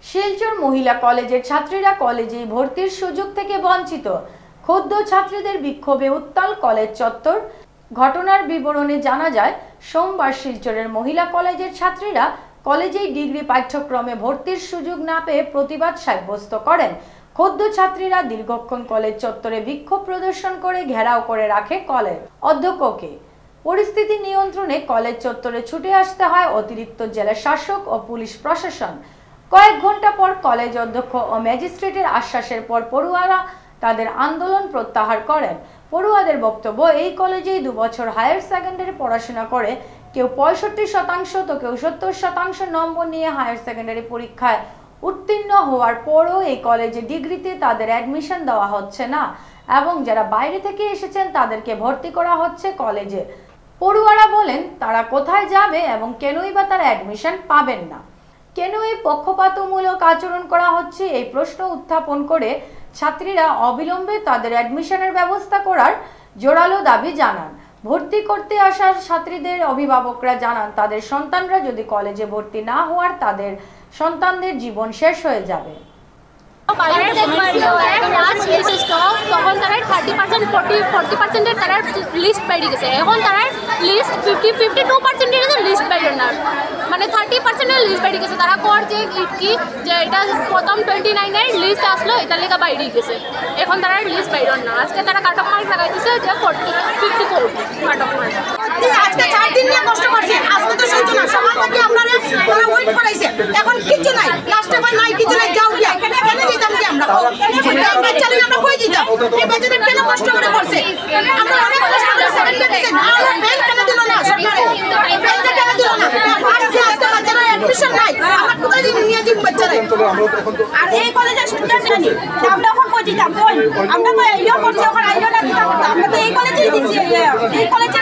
শিলচর মহিলা কলেজের ছাত্রীরা কলেজে ভর্তির সুযোগ থেকে বঞ্চিত। ক্ষুব্ধ ছাত্রীদের বিক্ষোভে উত্তাল কলেজ চত্বর। ঘটনার বিবরণে জানা যায়, সোমবার শিলচরের মহিলা কলেজের ছাত্রীরা কলেজেই ডিগ্রি পাঠ্যক্রমে ভর্তির সুযোগ না পেয়ে প্রতিবাদ সাব্যস্ত করেন। ক্ষুব্ধ ছাত্রীরা দীর্ঘক্ষণ কলেজ চত্বরে বিক্ষোভ প্রদর্শন করে ঘেরাও করে রাখে কলেজ অধ্যক্ষকে। পরিস্থিতি নিয়ন্ত্রণে কলেজ চত্বরে ছুটে আসতে হয় অতিরিক্ত জেলা শাসক ও পুলিশ প্রশাসন। কয়েক ঘন্টা পর কলেজ অধ্যক্ষ ও ম্যাজিস্ট্রেটের আশ্বাসের পর পড়ুয়ারা তাদের আন্দোলন প্রত্যাহার করেন। পড়ুয়াদের বক্তব্য, এই কলেজেই 2 বছর হায়ার সেকেন্ডারি পড়াশোনা করে কেউ 65% তো কেউ 70% নম্বর নিয়ে হায়ার সেকেন্ডারি পরীক্ষায় উত্তীর্ণ হওয়ার পরও এই কলেজে ডিগ্রিতে তাদের অ্যাডমিশন দেওয়া হচ্ছে না এবং যারা বাইরে থেকে এসেছেন তাদেরকে ভর্তি করা হচ্ছে কলেজে। পড়ুয়ারা বলেন, তারা কোথায় যাবে এবং কেনই বা তারা অ্যাডমিশন পাবেন না, কেন এই পক্ষপাতমূলক আচরণ করা হচ্ছে, এই প্রশ্ন উত্থাপন করে ছাত্রীরা অবিলম্বে তাদের অ্যাডমিশনের ব্যবস্থা করার জোরালো দাবি জানান। ভর্তি করতে আসা ছাত্রীদের অভিভাবকরা জানান, তাদের সন্তানরা যদি কলেজে ভর্তি না হওয়ার তাদের সন্তানদের জীবন শেষ হয়ে যাবে। তখন তারা 30% 40% তারা লিস্ট বেরিয়ে গেছে। এখন তারা লিস্ট 52% লিস্ট বেরিয়ে না, মানে 30% লিস্ট বেরিয়ে গেছে। তারা কর যে কি যে এটা প্রথম 29 এর লিস্ট আসলো, এটা লেখা বাইরে গেছে। এখন তারা লিস্ট বেরিয়ে না। আজকে তারা কাটক মার্ক লাগাই দিছে যে 54 কাটক মার্ক। আজকে 4 দিন নিয়ে কষ্ট করছে, আজকে তো সহ্য না। সকাল থেকে আপনারা ওয়েট করাইছে, এখন কিছু নাই, লাস্টে কই নাই কিছু নাই, যাও গিয়া কেন দিতাম কি আমরা বাচ্চারা আমরা কই দিতাম। এই বাচ্চারা কেন কষ্ট করে করছে, আমরা অনেক কষ্ট করে সেকেন্ডারি দিয়েছি, আমরা বেল কেন দিল না সরকারে, বেল কেন দিল না। আজকে বাচ্চারা অ্যাডমিশন নাই, আমরা কোথায় নিয়ে দিব বাচ্চারা। আর এই কলেজে স্টুডেন্ট জানি আমরা এখন কই দিতাম, আমরা তো ইয়া করছি, ওখানে আইলো না, আমরা তো এই কলেজেই দিছি, এই কলেজে